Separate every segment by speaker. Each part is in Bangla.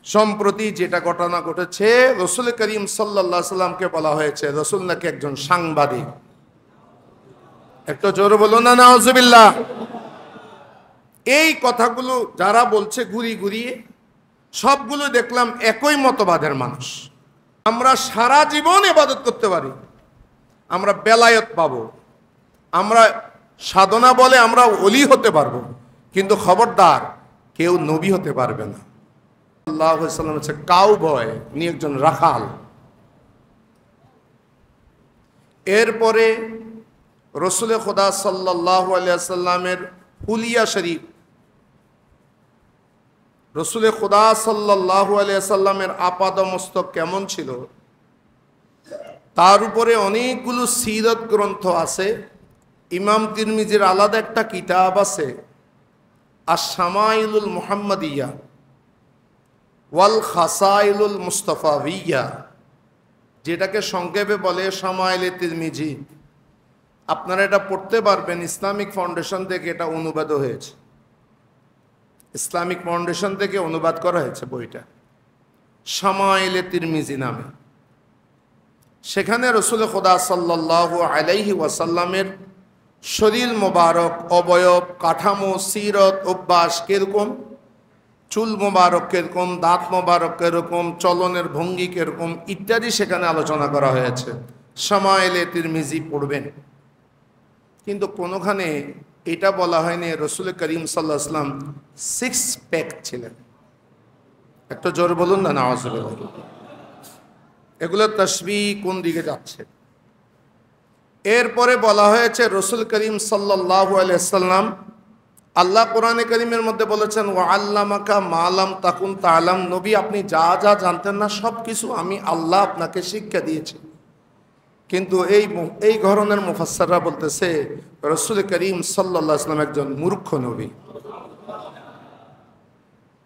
Speaker 1: সম্প্রতি যেটা ঘটনা ঘটেছে, রসুল করিম সাল্লাল্লাহু আলাইহি সাল্লামকে বলা হয়েছে রসুল নাকি একজন সাংবাদিক। একটু জোরে বলুন না নাউজুবিল্লাহ। এই কথাগুলো যারা বলছে ঘুরিয়ে ঘুরিয়ে, সবগুলো দেখলাম একই মতবাদের মানুষ। আমরা সারা জীবন ইবাদত করতে পারি, আমরা বেলায়েত পাবো, আমরা সাধনা বলে আমরা ওলি হতে পারবো, কিন্তু খবরদার কেউ নবী হতে পারবে না। সাল্লাল্লাহু আলাইহি সাল্লাম হচ্ছে কাউবয়, উনি একজন রাখাল। এরপরে রসুল খোদা সাল্লাল্লাহু আলাইহি সাল্লামের হুলিয়া শরীফ, রসুল খোদা সাল্লাল্লাহু আলাইহি সাল্লামের আপাদমস্তক কেমন ছিল, তার উপরে অনেকগুলো সিরত গ্রন্থ আছে। ইমাম তিরমিজির আলাদা একটা কিতাব আছে, আশ-শামাইলুল মুহাম্মাদিয়া ওয়াল খাসাইলুল মুস্তাফাভিয়া, যেটাকে সংক্ষেপে বলে শামাইলে তিরমিজি। আপনারা এটা পড়তে পারবেন, ইসলামিক ফাউন্ডেশন থেকে এটা অনুবাদ হয়েছে, ইসলামিক ফাউন্ডেশন থেকে অনুবাদ করা হয়েছে বইটা, শামাইলে তিরমিজি নামে। সেখানে রসুল খোদা সাল্লাল্লাহু আলাইহি ওয়াসাল্লামের শরীর মোবারক, অবয়ব, কাঠামো, সিরত, অভ্যাস কিরকম, চুল মোবারক কিরকম, দাঁত মোবারক কিরকম, চলনের ভঙ্গি কিরকম ইত্যাদি সেখানে আলোচনা করা হয়েছে। শামাইলে তিরমিজি পড়বেন। কিন্তু কোনোখানে এটা বলা হয়নি রসুল করিম সাল্লাল্লাহু আলাইহি ওয়াসাল্লাম সিক্স প্যাক ছিলেন। একটু জোর বলুন না নাউজুবিল্লাহ। এগুলো তাসবিহ কোন দিকে যাচ্ছে। এরপরে বলা হয়েছে রসুল করিম সাল্লাল্লাহু আলাইহি ওয়াসাল্লাম, আল্লাহ কোরআনে কারীমের মধ্যে বলেছেন ওয়া আল্লামাকা মা লাম তাকুন তা'লাম, নবী আপনি যা যা জানতেন না সব কিছু আমি আল্লাহ আপনাকে শিক্ষা দিয়েছি। কিন্তু এই ধরনের মুফাসসিররা বলতেছে রসুল করিম সাল্লাল্লাহু আলাইহি ওয়াসাল্লাম একজন মূর্খ নবী।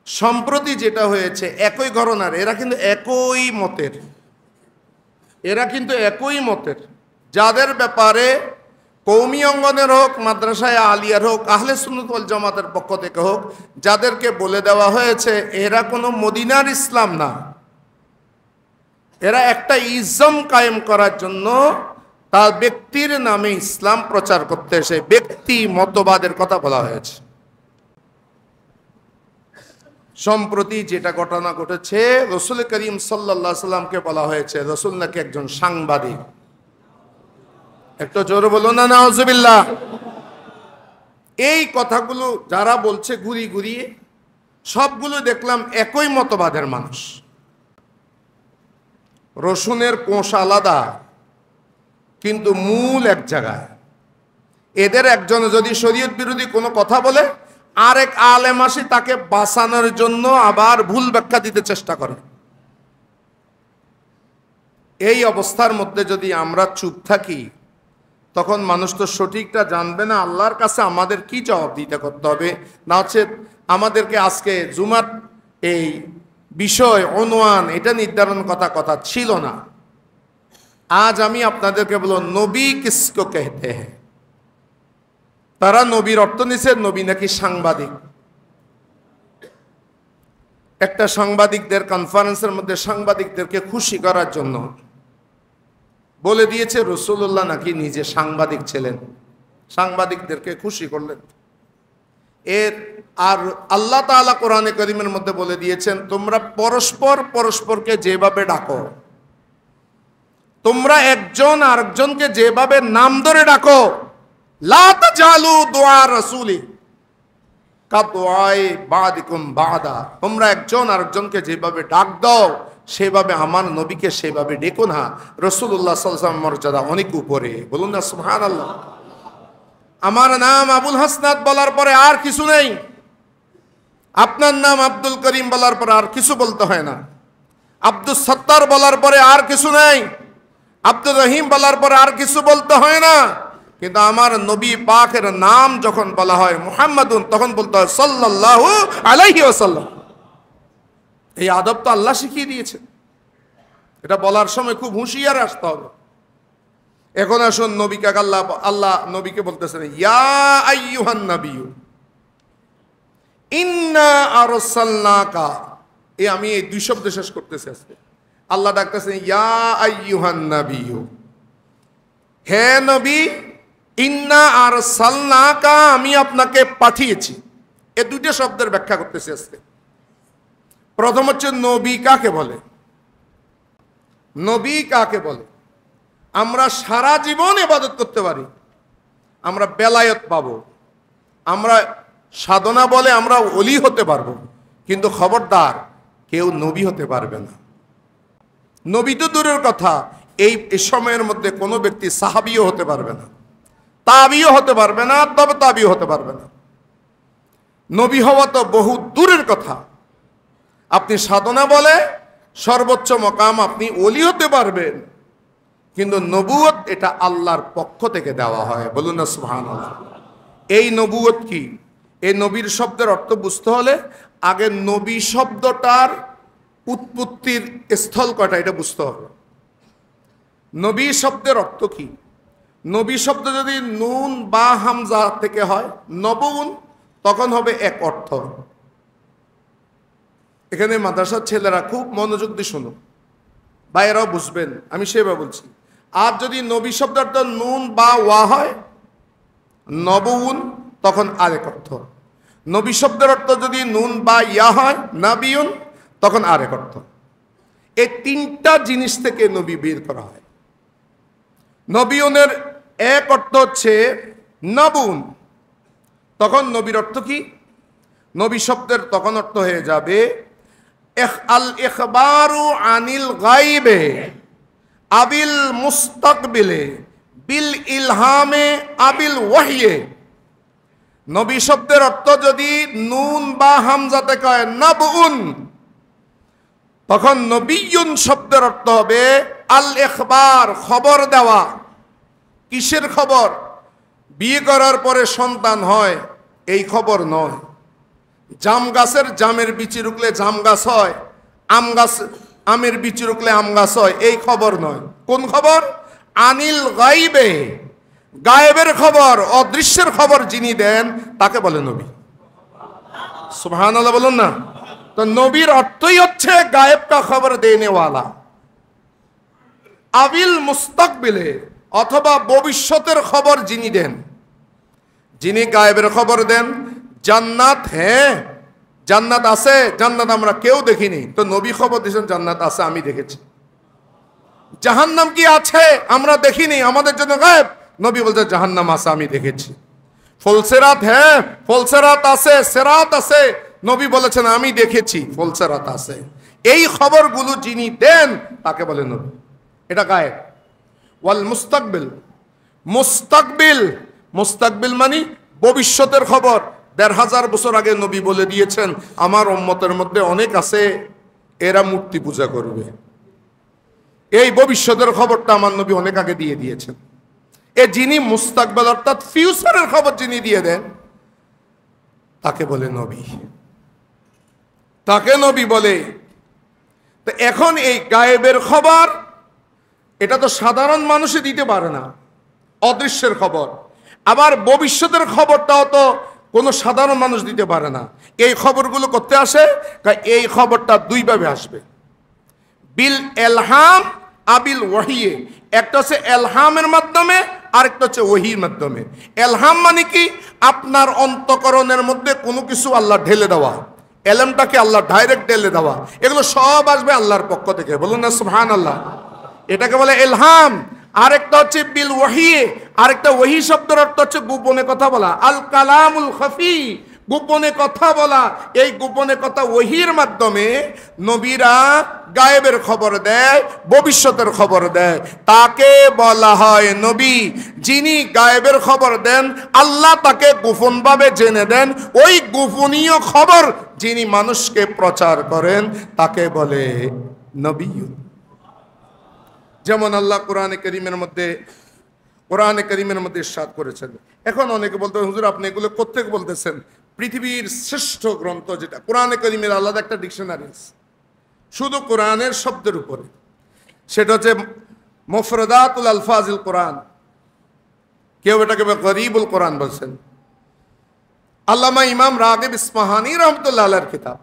Speaker 1: সম্প্রতি যেটা হয়েছে একই ঘরানার, এরা কিন্তু একই মতের, যাদের ব্যাপারে কওমি অঙ্গনের হোক, মাদ্রাসায় আলিয়ার হোক, আহলে সুন্নাত ওয়াল জামাতের পক্ষ থেকে হোক, যাদেরকে বলে দেওয়া হয়েছে এরা কোনো মদিনার ইসলাম না, এরা একটা ইজম কায়েম করার জন্য তার ব্যক্তির নামে ইসলাম প্রচার করতে এসে ব্যক্তি মতবাদের কথা বলা হয়েছে। সম্প্রতি যেটা ঘটনা ঘটেছে, রসুল করিম সাল্লাল্লাহু আলাইহি সাল্লামকে বলা হয়েছে রসুল নাকি একজন সাংবাদিক। একটু জোরে বলুন না নাউজুবিল্লাহ। এই কথাগুলো যারা বলছে ঘুরিয়ে ঘুরিয়ে, সবগুলো দেখলাম একই মতবাদের মানুষ। রসুনের কোষ আলাদা, কিন্তু মূল এক জায়গায়। এদের একজন যদি শরীয়ত বিরোধী কোনো কথা বলে, আরেক আলেম আসি তাকে বাঁচানোর জন্য আবার ভুল ব্যাখ্যা দিতে চেষ্টা করে। এই অবস্থার মধ্যে যদি আমরা চুপ থাকি, তখন মানুষ তো সঠিকটা জানবে না। আল্লাহর কাছে আমাদের কি জবাব দিতে করতে হবে, না হচ্ছে আমাদেরকে আজকে জুমার এই বিষয় অনুমান এটা নির্ধারণ কথা ছিল না। আজ আমি আপনাদেরকে বলব নবী কিসকো कहते हैं। তারা নবীর অর্থ নিছে নবী নাকি সাংবাদিক। একটা সাংবাদিকদের কনফারেন্সের মধ্যে সাংবাদিকদেরকে খুশি করার জন্য বলে দিয়েছে রাসূলুল্লাহ নাকি নিজে সাংবাদিক ছিলেন, সাংবাদিকদেরকে খুশি করলেন। আর আল্লাহ তাআলা কোরআনে কারীমের মধ্যে বলে দিয়েছেন তোমরা পরস্পরকে যেভাবে ডাকো, তোমরা একজন আরেকজনকে যেভাবে নাম ধরে ডাকো, লা তাজালু দুআ রাসূলি কা দুআই বাদিকুম বাদা, তোমরা একজন আরেকজনকে যেভাবে ডাক দাও সেভাবে আমার নবীকে সেভাবে ডেকো না। রাসূলুল্লাহ সাল্লাল্লাহু আলাইহি ওয়াসাল্লাম মর্যাদা অনেক উপরে, বলুন না সুবহানাল্লাহ। আমার নাম আবুল হাসনাত বলার পরে আর কিছু নেই, আপনার নাম আব্দুল করিম বলার পরে আর কিছু বলতে হয় না, আব্দুস সত্তার বলার পরে আর কিছু নেই, আব্দুর রহিম বলার পরে আর কিছু বলতে হয় না। কিন্তু আমার নবী পাকের নাম যখন বলা হয় মুহাম্মাদুন, তখন বলতে হয় সাল্লাল্লাহু আলাইহি ওয়াসাল্লাম। এই আদব তো আল্লাহ শিখিয়ে দিয়েছে, এটা বলার সময় খুব হুঁশিয়ার আসতে হবে। এখন আসুন নবীকে আল্লাহ নবীকে বলতেছেন ইয়া আইয়ুহান নাবিয়্যু ইন্না আরসালনাকা আমি এই দুই শব্দ শেষ করতেছি আজকে। আল্লাহ ডাকতেছেন ইয়া আইয়ুহান নাবিয়্যু, হে নবী, ইন্না আরসালনাকা, আমি আপনাকে পাঠিয়েছি। এই দুইটা শব্দের ব্যাখ্যা করতেছি আজকে। প্রথম হচ্ছে নবী কাকে বলে। নবী কাকে বলে? আমরা সারা জীবন ইবাদত করতে পারি, আমরা বেলায়েত পাবো, আমরা সাধনা বলে আমরা ওলি হতে পারবো, কিন্তু খবরদার কেউ নবী হতে পারবে না। নবী তো দূরের কথা, এই সময়ের মধ্যে কোনো ব্যক্তি সাহাবিও হতে পারবে না, তাবিও হতে পারবে না, তবে তাবিও হতে পারবে না। নবী হওয়া তো বহু দূরের কথা। আপনি সাধনা বলে সর্বোচ্চ মকাম আপনি ওলি হতে পারবেন, কিন্তু নবুয়ত এটা আল্লাহর পক্ষ থেকে দেওয়া হয়। বলুন না সুবহানাল্লাহ। এই নবুয়ত কি? এই নবীর শব্দের অর্থ বুঝতে হলে আগে নবী শব্দটার উৎপত্তির স্থল কয়টা এটা বুঝতে হবে। নবী শব্দের অর্থ কি? নবী শব্দ যদি নুন বা হামজা থেকে হয়, নবউন, তখন হবে এক অর্থ। এখানে মাদ্রাসার ছেলেরা খুব মনোযোগ দিয়ে শোনো, বাইরেও বুঝবেন, আমি সেভাবে বলছি। আর যদি নবী শব্দের অর্থ নুন বা ওয়া হয়, নবউন, তখন আরেক অর্থ। নবী শব্দের অর্থ যদি নুন বা ইয়া হয়, নাবিউন, তখন আরেক অর্থ। এই তিনটা জিনিস থেকে নবী বের করা হয়। নবিউনের এক অর্থ হচ্ছে নবুন, তখন নবীর অর্থ কি? নবী শব্দের তখন অর্থ হয়ে যাবে আল ইখবারু আনিল গায়বে আবিল মুস্তাকবিলে বিল ইলহামে আবিল ওয়াহয়ে। নবী শব্দের অর্থ যদি নুন বা হামজাতে কয় নবউন, তখন নবিয়ুন শব্দের অর্থ হবে আল ইখবার, খবর দেওয়া। কিসের খবর? বিয়ে করার পরে সন্তান হয়, এই খবর নয়। জাম গাছের জামের বিচি রুকলে জাম গাছ হয়, আম গাছ আমের বিচি রুকলে আম গাছ হয়, এই খবর নয়। কোন খবর? আনিল গায়বে, গায়েবের খবর, অদৃশ্যের খবর যিনি দেন তাকে বলে নবী। সুবহানাল্লাহ বলুন না। তো নবীর অর্থই হচ্ছে গায়েব কা খবর দেনে ওয়ালা। আবিল মুস্তাকবিলে, অথবা ভবিষ্যতের খবর যিনি দেন, যিনি গায়েবের খবর দেন। জান্নাত, হ্যাঁ জান্নাত আছে, জান্নাত আমরা কেউ দেখিনি, তো নবী খবর দিয়েছেন জান্নাত আছে, আমি দেখেছি। জাহান্নাম কি আছে আমরা দেখিনি, আমাদের জন্য গায়েব, নবী বলছে জাহান্নাম আছে, আমি দেখেছি। ফুলসেরাত, হ্যাঁ ফুলসেরাত আছে, সেরাত আছে, নবী বলেছেন আমি দেখেছি ফুলসেরাত আছে। এই খবরগুলো যিনি দেন তাকে বলে নবী, এটা গায়েব। ওয়াল মুস্তাকবিল, মুস্তাকবিল, মুস্তাকবিল মানে ভবিষ্যতের খবর। ১৫০০ বছর আগে নবী বলে দিয়েছেন আমার উম্মতের মধ্যে অনেক আছে এরা মূর্তি পূজা করবে। এই ভবিষ্যতের খবরটা আমার নবী অনেক আগে দিয়ে দিয়েছেন। এ যিনি মুস্তাকবিল অর্থাৎ ফিউচারের খবর যিনি দিয়ে দেন তাকে বলে নবী, তাকে নবী বলে। তো এখন এই গায়েবের খবর এটা তো সাধারণ মানুষই দিতে পারে না, অদৃশ্যের খবর। আবার ভবিষ্যতের খবরটাও তো কোনো সাধারণ মানুষ দিতে পারে না। এই খবরগুলো করতে আসে, এই খবরটা দুইভাবে আসবে, বিল এলহাম আবিল ওয়াহিয়ে। একটা হচ্ছে এলহামের মাধ্যমে, আরেকটা হচ্ছে ওহির মাধ্যমে। এলহাম মানে কি? আপনার অন্তঃকরণের মধ্যে কোনো কিছু আল্লাহ ঢেলে দেওয়া, এলমটাকে আল্লাহ ডাইরেক্ট ঢেলে দেওয়া, এগুলো সব আসবে আল্লাহর পক্ষ থেকে। বলুন না সুবহানাল্লাহ। এটাকে বলে এলহাম। আরেকটা হচ্ছে বিল ওয়াহিয়ে, আরেকটা ওহি শব্দের অর্থ হচ্ছে গোপনে কথা বলা, আল কালামুল খাফি, গোপনে কথা বলা। এই গোপনে কথা ওহির মাধ্যমে নবীরা গায়েবের খবর দেয়, ভবিষ্যতের খবর দেয়, তাকে বলা হয় নবী। যিনি গায়েবের খবর দেন আল্লাহ তাকে গোপনভাবে জেনে দেন, ওই গোপনীয় খবর যিনি মানুষকে প্রচার করেন তাকে বলে নবী। যেমন আল্লাহ কোরআনে কারীমের মধ্যে ইরশাদ করেছেন। এখন অনেকে বলতে হুজুর আপনি এগুলো কোত্থেকে বলতেছেন? পৃথিবীর শ্রেষ্ঠ গ্রন্থ যেটা কোরআনে কারীমের আলাদা একটা ডিকশনারি আছে শুধু কোরআনের শব্দের উপরে, সেটা হচ্ছে মুফরাদাতুল আলফাজিল কোরআন, কেউ এটাকে গরিবুল কোরআন বলছেন। আল্লামা ইমাম রাগিব ইসফাহানি রহমতুল্লাহ আলাইহির কিতাব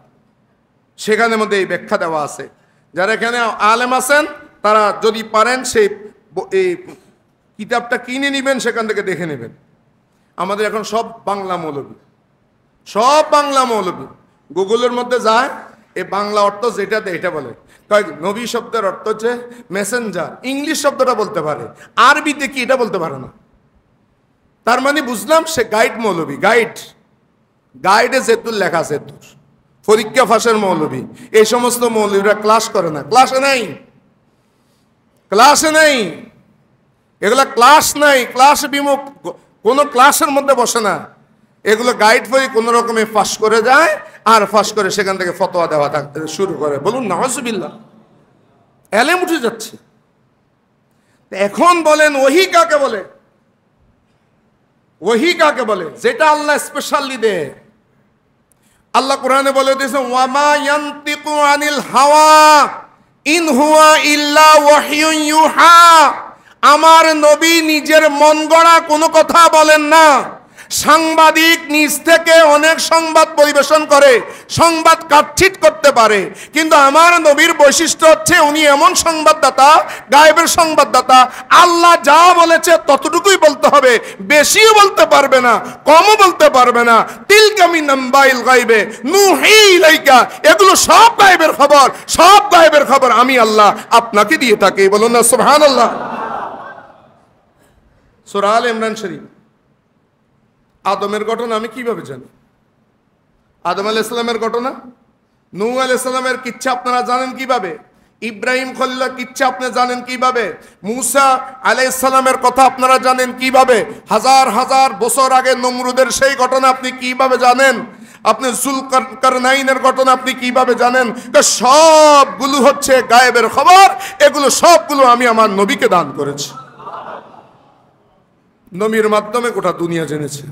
Speaker 1: সেখানের মধ্যে এই ব্যাখ্যা দেওয়া আছে। যারা এখানে আলেম আছেন তারা যদি পারেন সেই এই কিতাবটা কিনে নেবেন, সেখান থেকে দেখে নেবেন। আমাদের এখন সব বাংলা মৌলবী, সব বাংলা মৌলবী গুগলের মধ্যে যায়, এই বাংলা অর্থ যেটা দেয় এটা বলে। নবী শব্দের অর্থ হচ্ছে মেসেঞ্জার, ইংলিশ শব্দটা বলতে পারে, আরবিতে কি এটা বলতে পারে না। তার মানে বুঝলাম সে গাইড মৌলবী। গাইডে জেতুর লেখা আছে, পরীক্ষা ফাঁসের মৌলবী। এই সমস্ত মৌলবীরা ক্লাস করে না, ক্লাসে নেই, এগুলা ক্লাস নাই, ক্লাস বিমুখ, কোনো ক্লাসের মধ্যে বসে না। এগুলো গাইড বই কোনো রকমে ফাঁস করে যায়, আর ফাঁস করে সেখান থেকে ফতোয়া দেওয়া শুরু করে। বলুন নাউজুবিল্লাহ, এলেম উঠে যাচ্ছে। এখন বলেন ওহী কাকে বলে? ওহী কাকে বলে? যেটা আল্লাহ স্পেশালি দেয়। আল্লাহ কোরআনে বলে দিয়েছে, ওয়ামা ইয়ানতিকু আনিল হাওয়া ইন হুয়া ইল্লা ওয়াহয়ুন ইউহা। আমার নবী নিজের মন গড়া কোনো কথা বলেন না। সাংবাদিক নিজ থেকে অনেক সংবাদ পরিবেশন করে, সংবাদ কাটছিট করতে পারে, কিন্তু আমার নবীর বৈশিষ্ট্য হচ্ছে উনি এমন সংবাদদাতা, গায়েবের সংবাদদাতা। আল্লাহ যা বলেছে ততটুকুই বলতে হবে, বেশিও বলতে পারবে না, কমও বলতে পারবে না। তিলকা মিন আম্বাইল গায়বে নুহি ইলাইকা, এগুলো সব গায়েবের খবর, সব গায়েবের খবর আমি আল্লাহ আপনাকে দিয়ে থাকি। বলুন না সুবহানাল্লাহ। সূরা আলে ইমরান শরীফ। আদমের ঘটনা আমি কিভাবে জানি? আদম আলাইহিস সালামের ঘটনা, নূহ আলাইহিস সালামের কিচ্ছা আপনারা জানেন কিভাবে? ইব্রাহিম খলিলের কিচ্ছা আপনি জানেন কিভাবে? মুসা আলাইহিস সালামের কথা আপনারা জানেন কিভাবে? হাজার হাজার বছর আগে নমরুদের সেই ঘটনা আপনি কিভাবে জানেন? আপনি যুলকারনাইনের ঘটনা আপনি কিভাবে জানেন? সবগুলো হচ্ছে গায়েবের খবর। এগুলো সবগুলো আমি আমার নবীকে দান করেছি। নবীর মাধ্যমে গোটা দুনিয়া জেনেছে,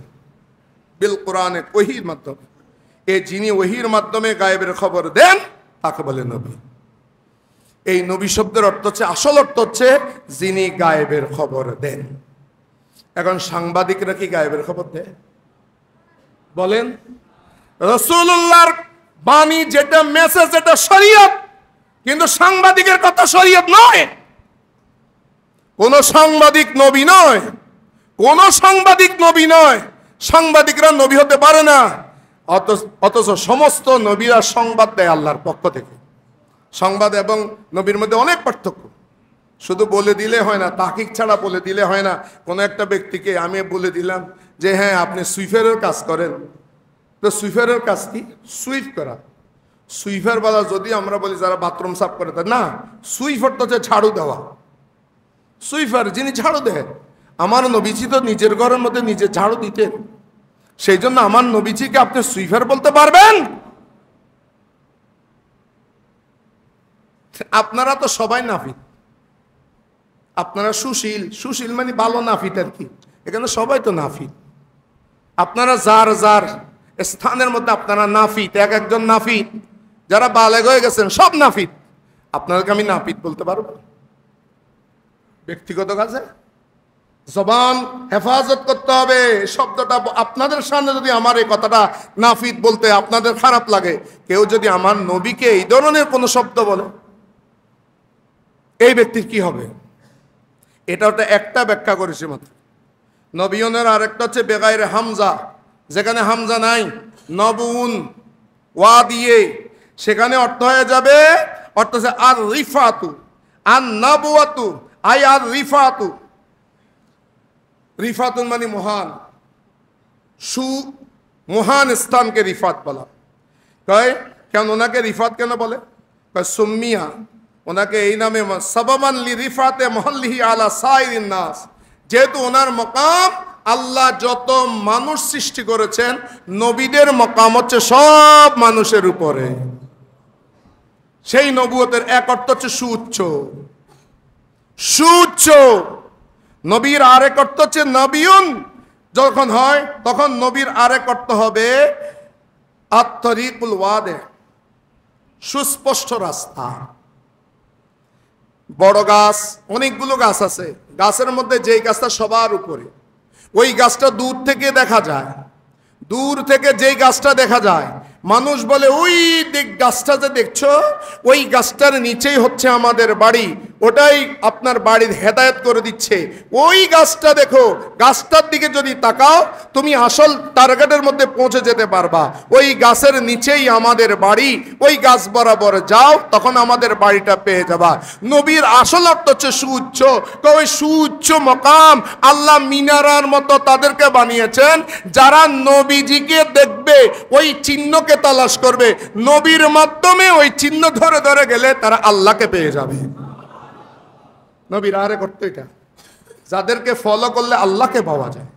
Speaker 1: বিল কোরআনে ওহীর মাধ্যমে। এই যিনি ওহীর মাধ্যমে গায়েবের খবর দেন তাকে বলে নবী। এই নবী শব্দের অর্থ হচ্ছে, আসল অর্থ হচ্ছে যিনি গায়েবের খবর দেন। এখন সাংবাদিকরা কি গায়েবের খবর দেয়? বলেন, রাসূলুল্লাহর বাণী যেটা মেসেজ, এটা শরীয়ত, কিন্তু সাংবাদিকের কথা শরীয়ত নয়। কোন সাংবাদিক নবী নয়, কোন সাংবাদিক নবী নয়। সাংবাদিকরা নবী হতে পারে না, অথচ সমস্ত নবীরা সংবাদ দেয় আল্লাহর পক্ষ থেকে। সংবাদ এবং নবীর মধ্যে অনেক পার্থক্য। শুধু বলে দিলে হয় না, তাহকিক ছাড়া বলে দিলে হয় না। কোনো একটা ব্যক্তিকে আমি বলে দিলাম যে হ্যাঁ আপনি সুইফারের কাজ করেন, তো সুইফারের কাজ কি? সুইফ করা। সুইফার বলা যদি আমরা বলি যারা বাথরুম সাফ করে, তা না, সুইফার তো হচ্ছে ঝাড়ু দেওয়া। সুইফার যিনি ঝাড়ু দেয়। আমার নবীজি তো নিজের ঘরের মধ্যে নিজে ঝাড়ু দিতেন, সেই জন্য আমার নবীজিকে আপনি সুইফার বলতে পারবেন? আপনারা তো সবাই নাফিত, আপনারা সুশীল। সুশীল মানে ভালো, নাফিত আর কি। এখানে সবাই তো নাফিত। আপনারা যার যার স্থানের মধ্যে আপনারা নাফিত, এক একজন নাফিত। যারা বালেগ হয়ে গেছেন সব নাফিত। আপনাদেরকে আমি নাফিত বলতে পারবো? ব্যক্তিগত কাজে জবান হেফাজত করতে হবে। শব্দটা আপনাদের সামনে যদি আমার এই কথাটা নাফিত বলতে আপনাদের খারাপ লাগে, কেউ যদি আমার নবীকে এই ধরনের কোনো শব্দ বলে, এই ব্যক্তির কি হবে? এটা ওটা একটা ব্যাখ্যা করেছে মাত্র। নবীনের আরেকটা হচ্ছে বেগাইরে হামজা, যেখানে হামজা নাই, নবুন ওয়া দিয়ে, সেখানে অর্থ হয়ে যাবে, অর্থ হচ্ছে আর রিফাতু, আর নবুয়াতু, আই আর রিফাতু। রিফাতুন মানে মহান, মহান স্থানকে রিফাত বলা। কয় কেন ওনাকে রিফাত কেন বলে? কয় সুম্মিয়া, ওনাকে এই নামে সাবাবান লি রিফাতে মহল্লিহি আলা সাইরিন নাস, যেহেতু ওনার মকাম, আল্লাহ যত মানুষ সৃষ্টি করেছেন, নবীদের মকাম হচ্ছে সব মানুষের উপরে। সেই নবুয়তের এক অর্থ হচ্ছে সুউচ্চ, সুউচ্চ। নবীর আরেক অর্থ হচ্ছে নবিয়ুন, যখন হয় তখন নবীর আরেক অর্থ হবে আত-তরিকুল ওয়াদে, সুস্পষ্ট রাস্তা। বড় গাছ, অনেকগুলো গাছ আছে, গাছের মধ্যে যেই গাছটা সবার উপরে, ওই গাছটা দূর থেকে দেখা যায়। দূর থেকে যেই গাছটা দেখা যায়, মানুষ বলে ওই গাছটা যে দেখছো, ওই গাছটার নিচেই হচ্ছে আমাদের বাড়ি, ওটাই আপনার বাড়ির হেদায়েত করে দিচ্ছে। ওই গাছটা দেখো, গাছটার দিকে যদি তাকাও তুমি আসল টার্গেটের মধ্যে পৌঁছে যেতে পারবা। ওই গাছের নিচেই আমাদের বাড়ি, ওই গাছ বরাবর যাও, তখন আমাদের বাড়িটা পেয়ে যাবা। নবীর আসল অর্থ হচ্ছে সুউচ্চ। ওই সুউচ্চ মকাম আল্লাহ মিনারার মতো তাদেরকে বানিয়েছেন যারা নবীজিকে দেখবে, ওই চিহ্নকে তালাশ করবে, নবীর মাধ্যমে ওই চিহ্ন ধরে ধরে গেলে তারা আল্লাহকে পেয়ে যাবে। নবীর আরে করতো এটা, যাদেরকে ফলো করলে আল্লাহকে পাওয়া যায়।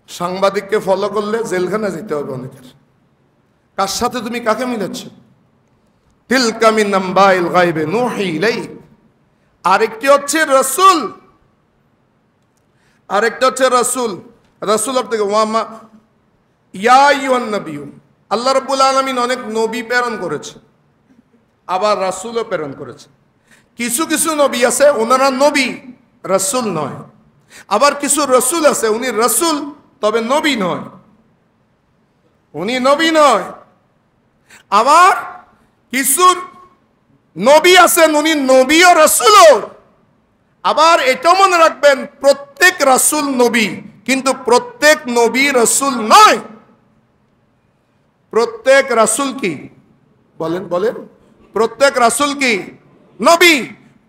Speaker 1: সাংবাদিককে ফলো করলে জেলখানা যেতে হবে অনেকের। কার সাথে তুমি কাকে মিলাচ্ছ? তিলকা মিন আম্বাইল গায়বে নূহি ইলাইক। আরেকটি হচ্ছে রাসূল, আরেকটা হচ্ছে রাসূল। রাসূল থেকে ওয়ামা ইয়া আইয়ুহান নবিয়্যু, আল্লাহ রাব্বুল আলামিন অনেক নবী প্রেরণ করেছে, আবার রাসূলও প্রেরণ করেছে। কিছু কিছু নবী আছে ওনারা নবী, রাসূল নয়। আবার কিছু রাসূল আছে উনি রাসূল তবে নবী নয়, উনি নবী নয়। আবার কিছু নবী আছেন উনি নবী ও রাসূলও। আবার এটাও মনে রাখবেন, প্রত্যেক রাসূল নবী, কিন্তু প্রত্যেক নবী রাসূল নয়। প্রত্যেক রাসূল কি বলেন বলেন? প্রত্যেক রাসূল কি নবী?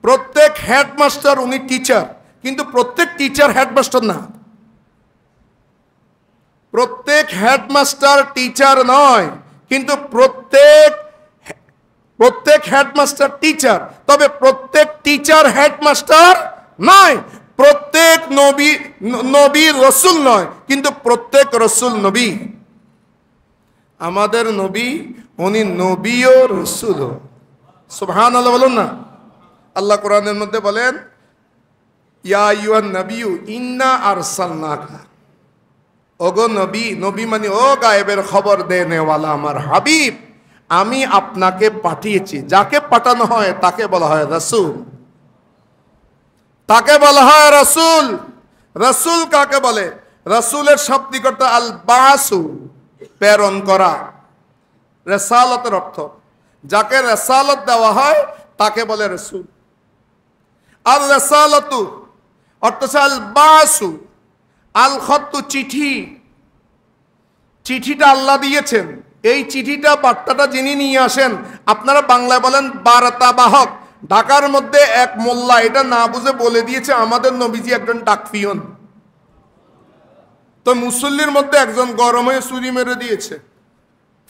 Speaker 1: প্রত্যেক হেডমাস্টার উনি টিচার, কিন্তু প্রত্যেক টিচার হেডমাস্টার না। প্রত্যেক হেডমাস্টার টিচার নয়, কিন্তু প্রত্যেক হেডমাস্টার টিচার, তবে প্রত্যেক টিচার হেডমাস্টার নয়। প্রত্যেক নবী রাসূল নয়, কিন্তু প্রত্যেক রাসূল নবী। আমাদের নবী উনি নবী ও রাসূল। সুবহানাল্লাহ বলুন না। আল্লাহ কোরআনের মধ্যে বলেন, ইয়া আইয়ুহান নাবিয়্যু ইন্না আরসালনাকা, ওগো নবী, নবী মানে ও গায়েবের খবর দেনেওয়ালা আমার হাবিব, আমি আপনাকে পাঠিয়েছি। যাকে পাঠানো হয় তাকে বলা হয় রাসূল, তাকে বলা হয় রাসূল। রাসূল কাকে বলে? রাসূলের শাব্দিক অর্থ আল বাসু, প্রেরণ করা। রিসালাতের অর্থ, যাকে রিসালাত দেওয়া হয় তাকে বলে রাসূল। আল রিসালাতু অর্থ আল বাসু, আল খত্তু চিঠি, চিঠিটা আল্লাহ দিয়েছেন। এই চিঠিটা বার্তাটা যিনি নিয়ে আসেন, আপনারা বাংলায় বলেন বার্তাবাহক। ঢাকার মধ্যে এক মোল্লা এটা না বুঝে বলে দিয়েছে আমাদের নবীজি একজন ডাকপিয়ন। তো মুসল্লির মধ্যে একজন গরম হয়ে চুরি মেরে দিয়েছে,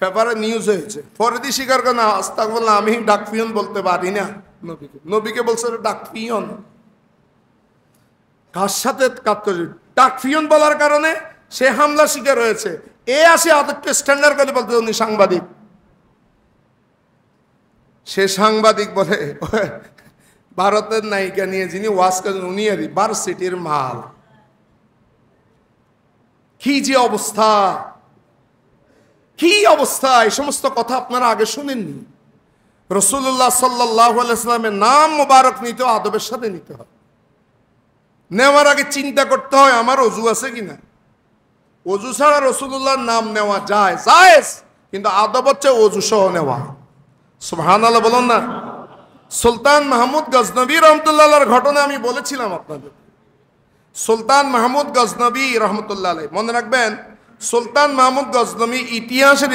Speaker 1: পেপারে নিউজ হয়েছে। ফরিদি স্বীকার করে না, আস্তাগফিরুল্লাহ, আমি ডাকপিয়ন বলতে পারি না। নবীকে নবীকে বলছে ডাকপিয়ন। কার সাথে ডাকপিয়ন বলার কারণে সে হামলা শিকার হয়েছে। এ আসে আদবকে স্ট্যান্ডার্ড করে বলতে উনি সাংবাদিক। সে সাংবাদিক বলে ভারতের নায়িকা নিয়ে যিনি ওয়াজ করেন উনি ভার্সিটির মাল। কি যে অবস্থা, কি অবস্থা! এই সমস্ত কথা আপনারা আগে শুনেননি। রাসূলুল্লাহ সাল্লাল্লাহু আলাইহি ওয়াসাল্লামের নাম মোবারক নিতে আদবের সাথে নিতে হয়। নেওয়ার আগে চিন্তা করতে হয় আমার অজু আছে কিনা। অজু ছাড়া রাসূলুল্লাহর নাম নেওয়া যায়, জায়েজ, কিন্তু আদব হচ্ছে অজু সহ নেওয়া। সুবহানাল্লাহ বলুন না। সুলতান মাহমুদ গজনবী রহমতুল্লাহর ঘটনা আমি বলেছিলাম আপনাদের। সুলতান মাহমুদ গজনবী রহমতুল্লাহ আলাইহি, মনে রাখবেন, সুলতান মাহমুদ গজনবী ইতিহাসের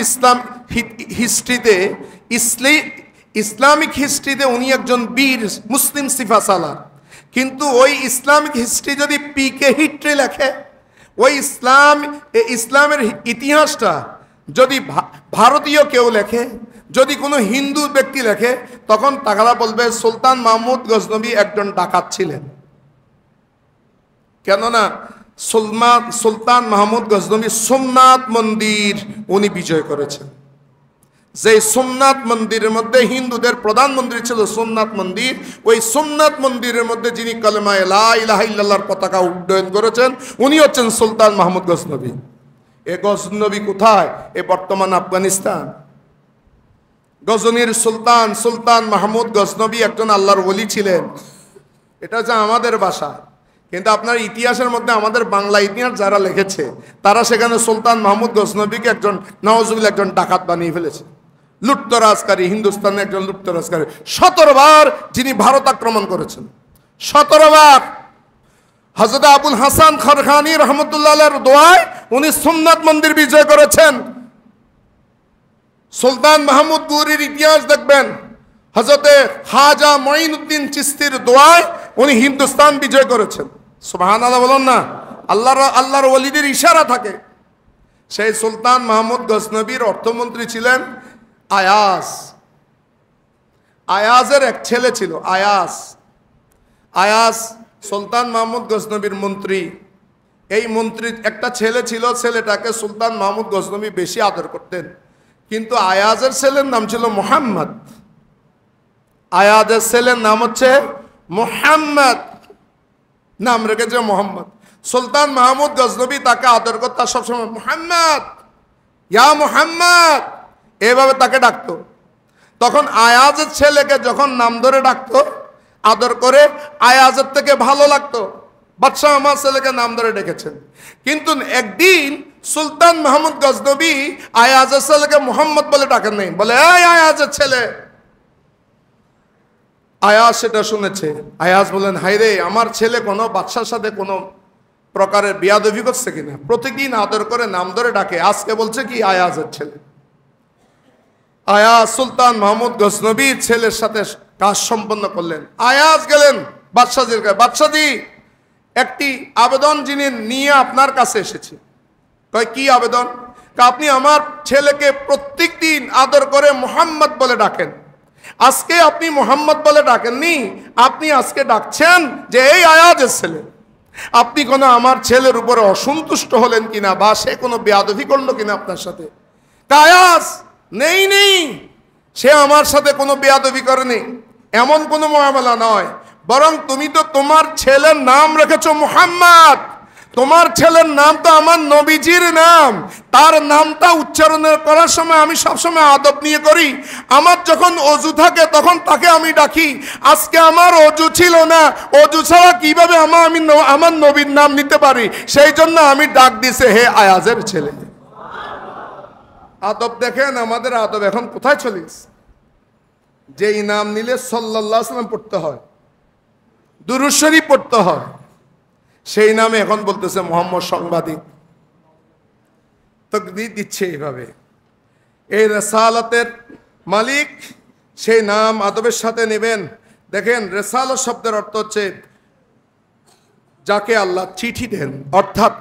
Speaker 1: ইসলামিক হিস্ট্রিতে উনি একজন বীর মুসলিম সিফাসালার। কিন্তু ওই ইসলামিক হিস্ট্রি যদি পিকে হিস্ট্রি লেখে, ওই ইসলামের ইতিহাসটা যদি ভারতীয় কেউ লেখে, যদি কোনো হিন্দু ব্যক্তি লেখে, তখন তারা বলবে সুলতান মাহমুদ গজনবী একজন ডাকাত ছিলেন। কেননা সুলতান মাহমুদ গজনবী সোমনাথ মন্দির উনি বিজয় করেছেন। যে সোমনাথ মন্দিরের মধ্যে হিন্দুদের প্রধান মন্দির ছিল সোমনাথ মন্দির, ওই সোমনাথ মন্দিরের মধ্যে যিনি কালেমায়ে লা ইলাহা ইল্লাল্লাহর পতাকা উড্ডয়ন করেছেন উনি হচ্ছেন সুলতান মাহমুদ গজনবী। এ গজনবী কোথায়? এ বর্তমান আফগানিস্তান। গজনীর সুলতান মাহমুদ গজনবী একজন আল্লাহর ওলি ছিলেন। এটা যে আমাদের ভাষা, কিন্তু আপনার ইতিহাসের মধ্যে আমাদের বাংলা ইতিহাস যারা লিখেছে তারা সেখানে সুলতান মাহমুদ গজনবীকে একজন নওয়াজুবিল্লাহ একজন ডাকাত বানিয়ে ফেলেছে, লুটতরাজকারী, হিন্দুস্তানের একজন লুটতরাজকারী। 17 বার যিনি ভারত আক্রমণ করেছেন, 17 বার। হযরত আবুল হাসান খরখানি রহমতুল্লাহের দোয়ায় উনি সুন্নাত মন্দির বিজয় করেছেন। সুলতান মাহমুদ গুরির ইতিহাস দেখবেন, হযরতে খাজা মঈনুদ্দিন চিশতির দোয়ায় উনি হিন্দুস্তান বিজয় করেছেন। সুবহানাল্লাহ বলুন না। আল্লাহর ওলিদের ইশারা থাকে। সেই সুলতান মাহমুদ গজনবীর অর্থমন্ত্রী ছিলেন আয়াজ। আয়াজের এক ছেলে ছিল আয়াজ। আয়াজ সুলতান মাহমুদ গজনবীর মন্ত্রী। এই মন্ত্রীর একটা ছেলে ছিল, ছেলেটাকে সুলতান মাহমুদ গজনবী বেশি আদর করতেন। কিন্তু আয়াজের ছেলের নাম ছিল মুহাম্মদ। আয়াজের ছেলের নাম হচ্ছে মুহাম্মদ, নাম রেখেছে মোহাম্মদ। সুলতান মাহমুদ গজনবী তাকে আদর করত, সবসময় মুহাম্মদ, ইয়া মুহাম্মদ এভাবে তাকে ডাকতো। তখন আয়াজের ছেলেকে যখন নাম ধরে ডাকতো, আদর করে, আয়াজের থেকে ভালো লাগতো। বাদশাহ আমার ছেলেকে নাম ধরে ডেকেছেন। কিন্তু একদিন সুলতান মাহমুদ গজনবী আয়াজের ছেলেকে মুহাম্মদ বলে ডাকেন নাই, বলে এই আয়াজের ছেলে। আয়াজ সেটা শুনেছে। আয়াজ বলেন, হাই রে, আমার ছেলে কোনো বাদশার সাথে কোনো প্রকারের বিয়াদবি করছে কিনা, প্রতিদিন আদর করে নাম ধরে ডাকে, আজকে বলছে কি আয়াজের ছেলে। আয়াজ সুলতান মাহমুদ গজনবীর ছেলের সাথে কাজ সম্পন্ন করলেন। আয়াজ গেলেন বাদশাহজির কাছে, বাদশাহজি একটি আবেদন যিনি নিয়ে আপনার কাছে এসেছি। কয় কি আবেদন? আপনি আমার ছেলেকে প্রত্যেক দিন আদর করে মুহাম্মদ বলে ডাকেন, আজকে আপনি মুহাম্মদ বলে ডাকেননি, আপনি আজকে ডাকছেন যে এই আয়াজের ছেলে। আপনি কোনো আমার ছেলের উপরে অসন্তুষ্ট হলেন কিনা, বা সে কোনো বেয়াদবি করলো কিনা আপনার সাথে? আয়াজ নেই নেই, সে আমার সাথে কোনো বেয়াদবি করেনি, এমন কোনো মুআমালা নয়। বরং তুমি তো তোমার ছেলের নাম রেখেছো মুহাম্মদ, তোমার ছেলের নাম তো আমার নবীজির নাম। তার নামটা উচ্চারণের করার সময় আমি সবসময় আদব নিয়ে করি। আমার যখন অজু থাকে তখন তাকে আমি ডাকি। আজকে আমার অজু ছিল না, অজু ছাড়া কিভাবে আমার নবীর নাম নিতে পারি? সেই জন্য আমি ডাক দিছে হে আয়াজের ছেলে। আদব দেখেন, আমাদের আদব এখন কোথায় চলে গেছে। যেই নাম নিলে সাল্লাল্লাহু আলাইহি ওয়াসাল্লাম পড়তে হয়, দুরূদ শরীফ পড়তে হয়, সেই নামে এখন বলতেছে মোহাম্মদ সাংবাদিক, তাকবীর দিচ্ছে এইভাবে। এই রেসালাতের মালিক, সেই নাম আদবের সাথে নেবেন। দেখেন, রেসালত শব্দের অর্থ হচ্ছে যাকে আল্লাহ চিঠি দেন, অর্থাৎ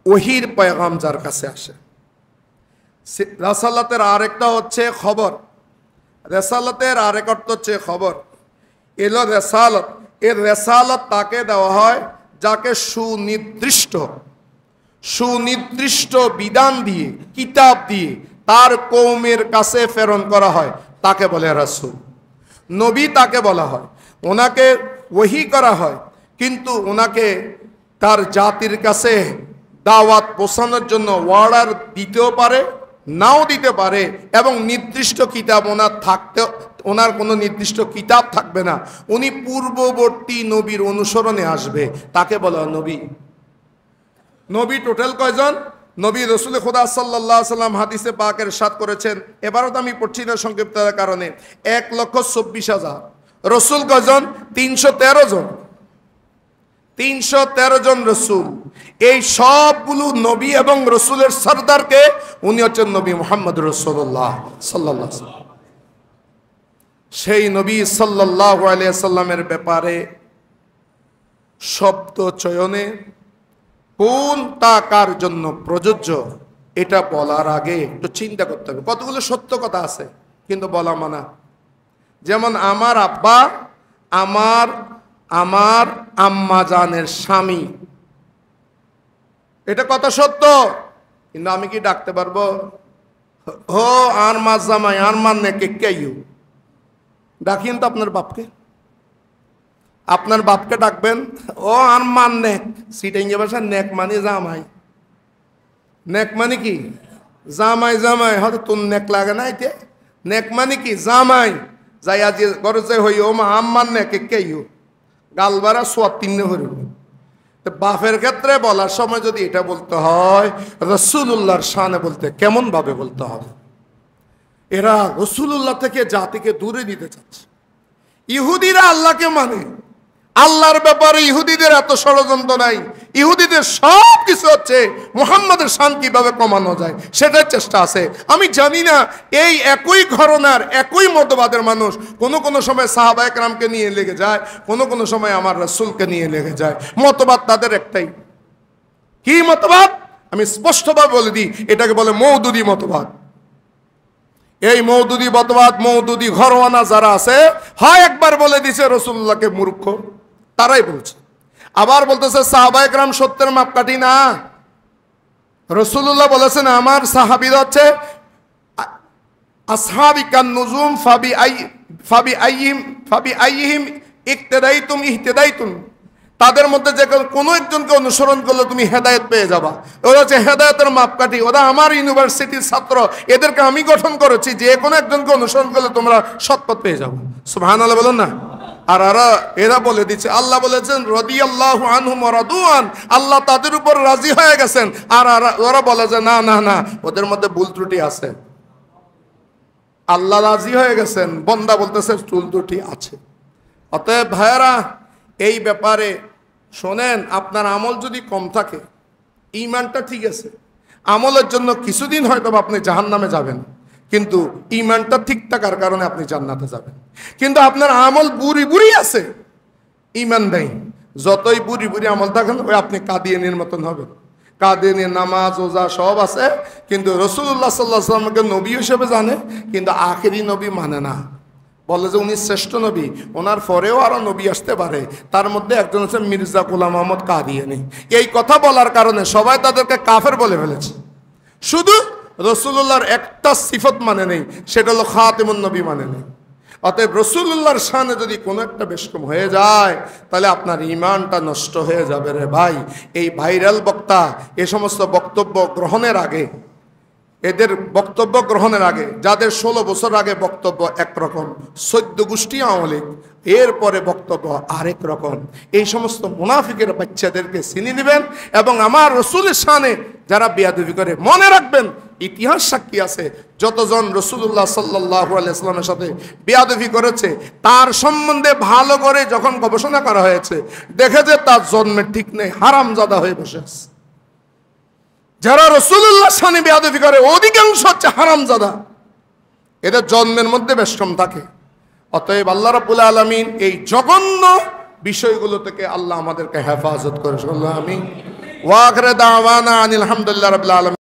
Speaker 1: ওহির পয়গাম যার কাছে আসে। রেসালাতের আরেকটা হচ্ছে খবর। রেসালাতের আরেক অর্থ হচ্ছে খবর। এলো রেসালত। এর রেসালত তাকে দেওয়া হয় যাকে সুনির্দিষ্ট বিধান দিয়ে, কিতাব দিয়ে তার কওমের কাছে প্রেরণ করা হয়, তাকে বলে রাসূল। নবী তাকে বলা হয়, ওনাকে ওহী করা হয়, কিন্তু ওনাকে তার জাতির কাছে দাওয়াত পৌঁছানোর জন্য অর্ডার দিতেও পারে, নাও দিতে পারে, এবং নির্দিষ্ট কিতাব ওনার থাকতে, ওনার কোনো নির্দিষ্ট কিতাব থাকবে না, উনি পূর্ববর্তী নবীর অনুসরণে আসবে, তাকে বলা নবী। নবী টোটাল কয়জন? নবী রসুল খুদা সাল্লাল্লাহু আলাইহি সাল্লাম হাদিসে পাকের ইরশাদ করেছেন, এবারও তো আমি পড়ছি না সংক্ষিপ্ততার কারণে, 1,24,000। রসুল কয়জন? 313 জন। 313 জন রসুল। এই সবগুলো নবী এবং রসুলের সরদারকে উনি হচ্ছেন নবী মুহাম্মদ রাসূলুল্লাহ সাল্লাল্লাহু আলাইহি ওয়াসাল্লাম। সেই নবী সাল্লাল্লাহু আলাইহি সাল্লামের ব্যাপারে শব্দ চয়নে কোনটা কার জন্য প্রযোজ্য, এটা বলার আগে একটু চিন্তা করতে হবে। কতগুলো সত্য কথা আছে কিন্তু বলা মানা। যেমন আমার আব্বা আমার আম্মা জানের স্বামী, এটা কত সত্য, কিন্তু আমি কি ডাকতে পারবো হো আর মা জামাই আর মান নেকে কেউ? ডাকিন তো আপনার বাপকে, আপনার বাপকে ডাকবেন, ও আর মান নেক। সিটাইঙ্গে ভাষা নেক মানে জামাই। নেক মানে কি? জামাই। জামাই হয়তো তোর নেক লাগে না, এতে নেক মানে কি? জামাই। যাই আজি ঘরে যাই হই ও মা আম্মান নেকে কেউ গালবারা সোয়াত তিন হরিব তো বাপের ক্ষেত্রে বলার সময় যদি এটা বলতে হয় রাসূলুল্লাহর শানে বলতে কেমন ভাবে বলতে হবে? এরা রাসূলুল্লাহ থেকে জাতিকে দূরে নিতে চাচ্ছে। ইহুদিরা আল্লাহকে মানে, আল্লাহর ব্যাপারে ইহুদিদের এত ষড়যন্ত্র নাই। ইহুদিদের সব কিছু হচ্ছে মুহাম্মাদের শান কিভাবে কমানো যায় সেটার চেষ্টা আছে। আমি জানি না এই একই ঘরানার একই মতবাদের মানুষ কোনো সময় সাহাবা একরামকে নিয়ে লেগে যায়, কোনো সময় আমার রাসূলকে নিয়ে লেগে যায়। মতবাদ তাদের একটাই। কি মতবাদ? আমি স্পষ্টভাবে বলে দিই, এটাকে বলে মওদুদি মতবাদ। এই মওদুদি মতবাদ, মওদুদি ঘরওয়ানা যারা আছে, হয় একবার বলে দিছে রাসূলুল্লাহকে মূর্খ, তারাই বলছে। আবার বলতেছে সাহাবায়ে কেরাম সত্যের মাপকাঠি না। রাসূলুল্লাহ বলেছেন আমার সাহাবীরা হচ্ছে আসহাবি কান নুজুম ফাবি আইহিম ইক্তাদাইতুম ইহতাদাইতুম। তাদের মধ্যে যে কোনো একজনকে অনুসরণ করলে তুমি হেদায়েত পেয়ে যাবা। ওরা হচ্ছে হেদায়েতের মাপকাঠি, ওরা আমার ইউনিভার্সিটির ছাত্র, এদেরকে আমি গঠন করেছি, যে কোনো একজনকে অনুসরণ করলে তোমরা সৎপথ পেয়ে যাবো। সুবহানাল্লাহ বলুন না। আর এরা বলে দিচ্ছে, আল্লাহ বলেছেন রাদিয়াল্লাহু আনহুম ওয়া রাদুআন, আল্লাহ তাদের উপর রাজি হয়ে গেছেন। আর ওরা বলে যে না না না, ওদের মধ্যে ভুল ত্রুটি আছে। আল্লাহ রাজি হয়ে গেছেন, বান্দা বলতেছে ভুল ত্রুটি আছে। অতএব ভাইয়েরা, এই ব্যাপারে শোনেন, আপনার আমল যদি কম থাকে, ঈমানটা ঠিক আছে, আমলের জন্য কিছুদিন হয়তো আপনি জাহান্নামে যাবেন, কিন্তু ঈমানটা ঠিক থাকার কারণে আপনি জান্নাতে যাবেন। কিন্তু আপনার আমল বুড়ি বুড়ি আছে, ঈমান নেই, যতই বুড়ি বুড়ি আমল থাকেন ওই আপনি কাদিয়ানীর মতন হবেন। কাদিয়ানী নামাজ রোজা সব আছে, কিন্তু রাসূলুল্লাহ সাল্লাল্লাহু আলাইহি ওয়াসাল্লামকে নবী হিসেবে জানে, কিন্তু আখেরি নবী মানে না। বলে যে উনি শ্রেষ্ঠ নবী, ওনার পরেও আরো নবী আসতে পারে, তার মধ্যে একজন হচ্ছে মির্জা গোলাম আহমদ কাদিয়ানী। এই কথা বলার কারণে সবাই তাদেরকে কাফের বলে ফেলেছে। শুধু রাসূলুল্লাহর একটা সিফত মানে নেই, সেটা হলো খাতিমুন নবী মানে নেই। অতএব রাসূলুল্লাহর শানে যদি কোনো একটা বেশকম হয়ে যায়, তাহলে আপনার ঈমানটা নষ্ট হয়ে যাবে রে ভাই। এই ভাইরাল বক্তা এ সমস্ত বক্তব্য গ্রহণের আগে, এদের বক্তব্য গ্রহণের আগে, যাদের 16 বছর আগে বক্তব্য একরকম, 14 গোষ্ঠী আওয়ামী লীগ, এরপরে বক্তব্য আরেক রকম, এই সমস্ত মুনাফিকের বাচ্চাদেরকে চিনি নেবেন। এবং আমার রাসূলের শানে যারা বেয়াদবি করে, মনে রাখবেন ইতিহাস সাক্ষী আছে, যতজন রাসূলুল্লাহ সাল্লাল্লাহু আলাইহি ওয়াসাল্লামের সাথে বেয়াদবি করেছে, তার সম্বন্ধে ভালো করে যখন গবেষণা করা হয়েছে, দেখে যে তার জন্মের ঠিক নেই, হারামজাদা হয়ে বসে আছে। যারা রাসূলুল্লাহর শানে বেয়াদবি করে অধিকাংশ হচ্ছে হারামজাদা, এদের জন্মের মধ্যে বেশকম থাকে। অতএব আল্লাহ রাব্বুল আলামিন এই জঘন্য বিষয়গুলো থেকে আল্লাহ আমাদেরকে হেফাজত করে। আমিন। ওয়া আখিরু দাওয়ানা আনিল হামদুলিল্লাহি রাব্বিল আলামিন।